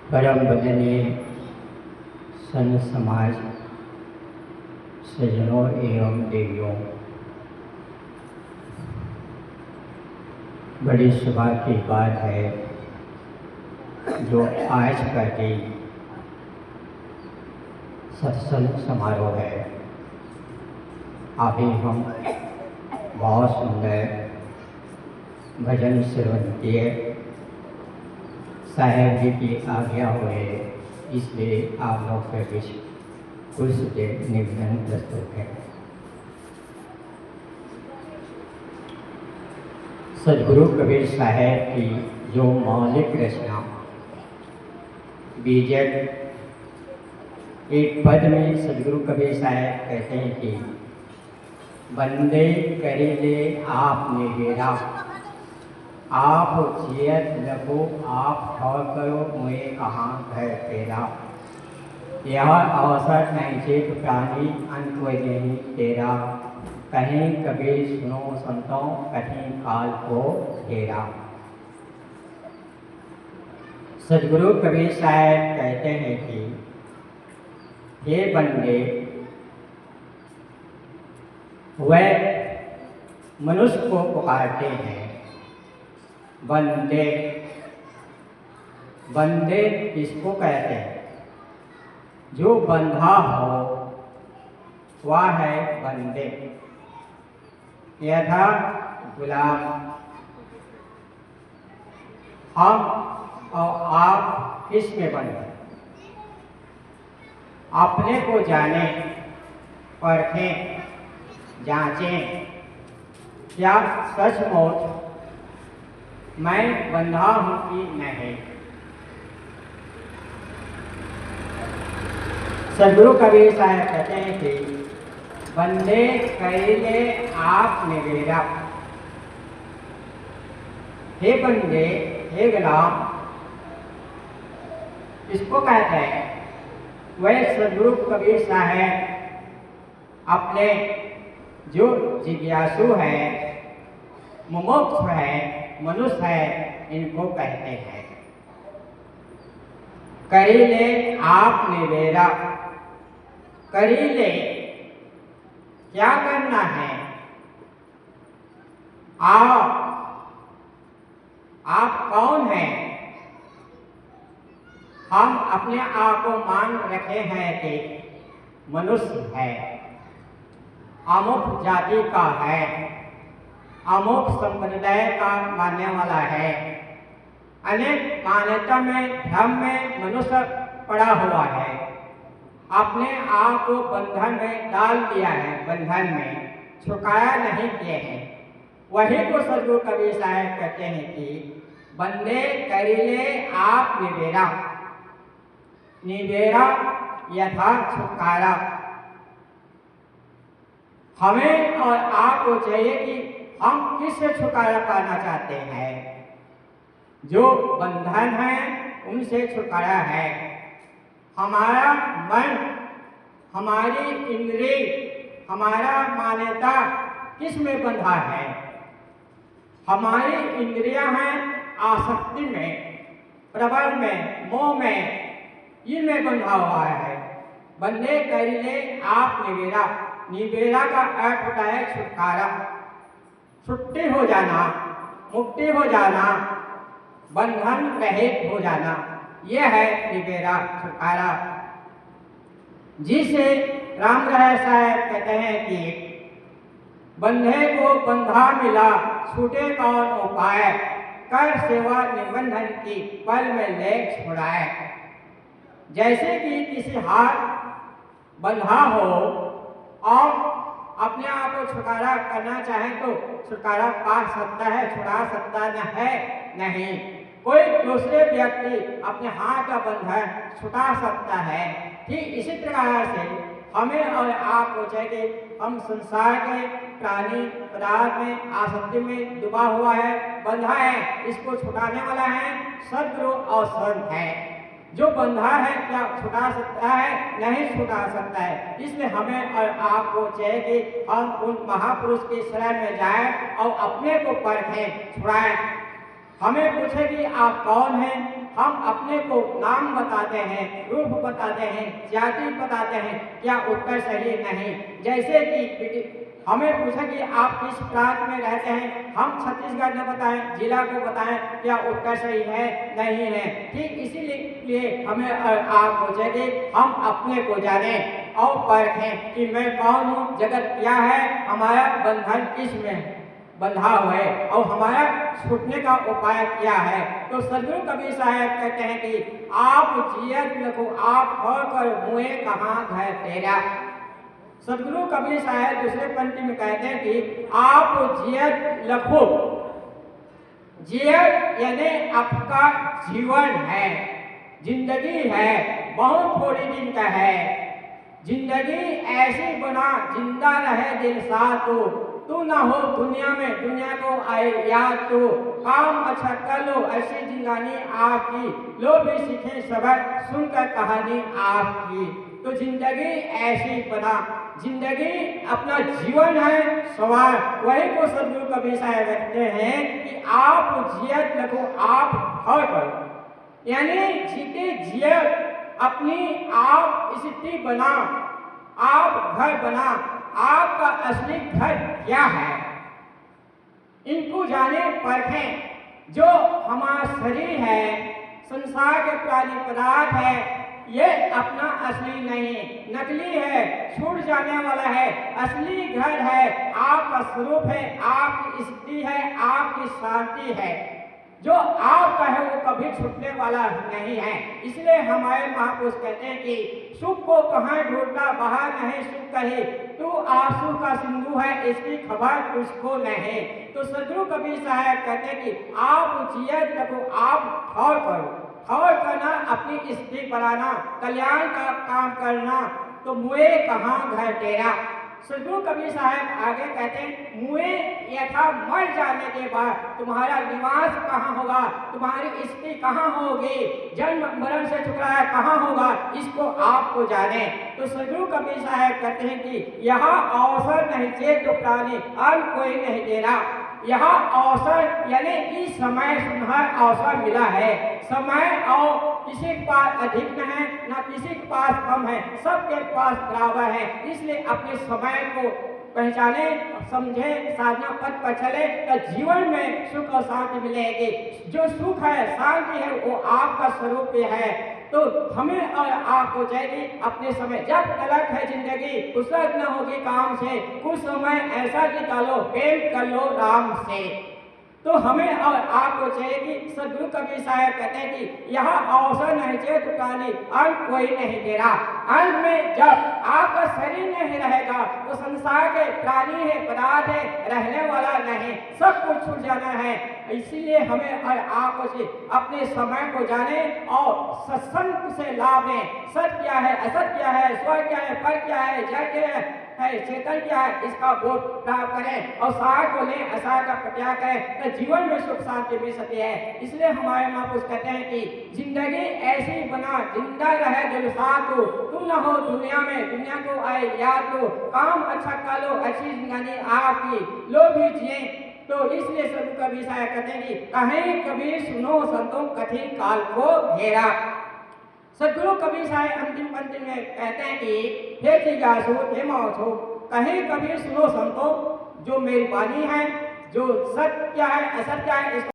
परम वंदनीय संत समाज, सज्जनों एवं देवियों, बड़ी सौभाग्य की बात है जो आज का दिन सत्संग समारोह है। अभी हम बहुत सुंदर भजन श्रवण किए, साहेब जी की आज्ञा हुए, इसलिए आप लोग के बीच कुछ देर निवेदन प्रस्तुत है। सदगुरु कबीर साहेब की जो मौलिक रचना बीजक, एक पद में सदगुरु कबीर साहेब कहते हैं कि बंदे करीले आप निवेरा, आप जियत लगो आप ठौर करो मुझे कहाँ घर तेरा। यह अवसर नहीं चेत प्राणी अंत कोई नहीं तेरा, कहीं कबीर सुनो संतों कहीं काल को घेरा। सदगुरु कबीर साहब कहते हैं कि हे बंदे, वह मनुष्य को पुकारते हैं बंदे। बंदे किसको कहते हैं? जो बंधा हो वह है बंदे। यथा गुलाम, हम और आप किसमें बंधे? अपने को जाने, परखें, जांचें, क्या सचमुच मैं बंधा हूं कि नहीं। सदगुरु कबीर साहब कहते हैं कि बंदे करीले आप निवेरा। हे बंदे, हे गुलाम, इसको कहते हैं। वह सदगुरु कबीर साहब अपने जो जिज्ञासु है, मुमुक्षु है, मनुष्य है, इनको कहते हैं। करीले आप निवेरा। करीले क्या करना है? आप कौन हैं? हम अपने आप को मान रखे हैं कि मनुष्य है, अमुक जाति का है, अमुक संप्रदाय का मानने वाला है। अनेक मान्यता में, भ्रम में मनुष्य पड़ा हुआ है, अपने आप को बंधन में डाल दिया है, बंधन में छुड़ाया नहीं किए हैं। वही को सदगुरु कबीर साहब कहते हैं कि बंदे करीले आप निवेरा। निवेरा यथा छुटकारा। हमें और आपको चाहिए कि हम किससे छुटकारा पाना चाहते हैं? जो बंधन है उनसे छुटकारा है। हमारा मन, हमारी इंद्रिय, हमारा मान्यता किस में बंधा है? हमारी इंद्रियां हैं आसक्ति में, प्रबल में, मोह में, इनमें बंधा हुआ है। बंदे करीले आप निवेरा। निवेरा का अर्थ होता है छुटकारा, छुट्टी हो जाना, मुक्ति हो जाना, बंधन रहित हो जाना। यह है निवेरा, छुटकारा, जिसे राम रहे साहब कहते हैं कि बंधे को बंधा मिला, छूटे कौन उपाय, कर सेवा निबंधन की पल में ले छुड़ाए। जैसे कि किसी हाथ बंधा हो और अपने आप को छुटकारा करना चाहे तो छुटकारा पा सकता है, छुड़ा सकता न है? नहीं। कोई दूसरे व्यक्ति अपने हाथ का बंधन छुटा सकता है। ठीक इसी प्रकार से हमें और आपको चाहिए, हम संसार के प्राणी पदार्थ में, आसक्ति में डूबा हुआ है, बंधा है, इसको छुटाने वाला है सदगुरु और संत है। जो बंधा है क्या छुटा सकता है? नहीं छुटा सकता है। इसलिए हमें और आपको चाहिए कि हम उन महापुरुष के शरण में जाएं और अपने को परखें, छुड़ाएं। हमें पूछे कि आप कौन हैं? हम अपने को नाम बताते हैं, रूप बताते हैं, जाति बताते हैं, क्या उत्तर सही नहीं। जैसे कि हमें पूछा कि आप किस प्रांत में रहते हैं, हम छत्तीसगढ़ में बताएं, जिला को बताएं, क्या उत्तर सही है नहीं है। ठीक इसीलिए हमें आप पूछेंगे हम अपने को जाने और परखें कि मैं कौन हूँ, जगत क्या है, हमारा बंधन किस में बंधा हुआ है और हमारा छूटने का उपाय क्या है। तो सदगुरु कबीर साहब कहते हैं कि आप जियत लखो आप होकर मुए कहाँ घर तेरा। सदगुरु कबीर साहब दूसरे पंक्ति में कहते हैं कि आप जियत लखो, जियत यानी आपका जीवन है, जिंदगी है, बहुत थोड़ी दिन का है। जिंदगी ऐसी बना जिंदा रहे दिल साथ तू ना हो दुनिया में, दुनिया को आए याद तो काम अच्छा कर लो ऐसी जिंदगानी आपकी, लो भी सीखे सबक सुनकर कहानी आपकी। तो जिंदगी ऐसी बना, जिंदगी अपना जीवन है सवाल, वही को सदगुरु कबीर साहब कहते हैं कि आप जियत लगो आप हर करो, यानी जीते जियत अपनी आप स्थिति बना, आप घर बना, आपका असली घर क्या है इनको जाने परखें। जो हमारा शरीर है, संसार के प्राणी पदार्थ है, ये अपना असली नहीं, नकली है, छूट जाने वाला है। असली घर है, आपका स्वरूप है, आपकी स्थिति है, आपकी शांति है। जो आपका है वो कभी छूटने वाला नहीं है। इसलिए हमारे महापुरुष कहते हैं कि सुख को कहाँ ढूंढना, बाहर नहीं सुख कहे, तू आंसू का सिंधु है, इसकी खबर तुझको नहीं। तो सदगुरु कबीर साहब कहते हैं कि आप जियत रखो आप ठौर करो, ठौर करना अपनी स्थिति बनाना, कल्याण का काम करना, तो मुए कहाँ घर तेरा। सदगुरु कबीर साहब आगे कहते हैं मुए यथा मर जाने के बाद तुम्हारा निवास कहाँ होगा, तुम्हारी स्थिति कहाँ होगी, जन्म मरण से छुटकारा कहाँ होगा, इसको आपको जाने। तो सदगुरु कबीर साहब कहते हैं कि यह अवसर नहीं चेत तो प्राणी और कोई नहीं दे रहा। यह अवसर यानी इस समय सुनहर अवसर मिला है। समय और किसी के पास अधिक न है ना किसी के पास कम है, सबके पास बराबर है। इसलिए अपने समय को पहचाने, समझे, साधना पथ पर चले तो जीवन में सुख और शांति मिलेगी। जो सुख है, शांति है, वो आपका स्वरूप है। तो हमें और आपको चाहिए अपने समय, जब तलक है जिंदगी फुर्सत न होगी काम से, कुछ समय ऐसा निकालो प्रेम कर लो राम से। तो हमें और आपको चाहिए कि सदगुरु कबीर साहब कहते हैं कि यह अवसर नहीं चाहिए दुकानी अंत कोई नहीं दे रहा। अंत में जब आपका शरीर नहीं रहेगा तो संसार के प्राणी है, पदार्थ है, रहने वाला नहीं, सब कुछ छूट जाना है। इसीलिए हमें और आपको से अपने समय को जाने और सत्संग से लाभ लें। सत्य क्या है, असत क्या है, स्वर्ग क्या है, पर क्या है, जड़ क्या है, चेतन क्या है, इसका बोध प्राप्त करें और सार को लें, असार का प्रत्याग करें तो जीवन में सुख शांति मिल सकती है। इसलिए हमारे महापुरुष कहते हैं कि जिंदगी ऐसी बना जिंदा रहे दिल साथ तुम न हो दुनिया में, दुनिया को आए याद तो काम अच्छा कर लो अच्छी जिंदगी आपकी, लो भी जिए। तो इसलिए सदगुरु कबीर साहब कहते हैं कि कहीं कबीर सुनो संतों कठिन काल को घेरा। सदगुरु कबीर साहब अंतिम पंक्ति में कहते हैं कि हे जिज्ञासु हे मौसो, कहीं कबीर सुनो संतों, जो मेरी वाणी है, जो सत्य क्या है असत्य क्या है,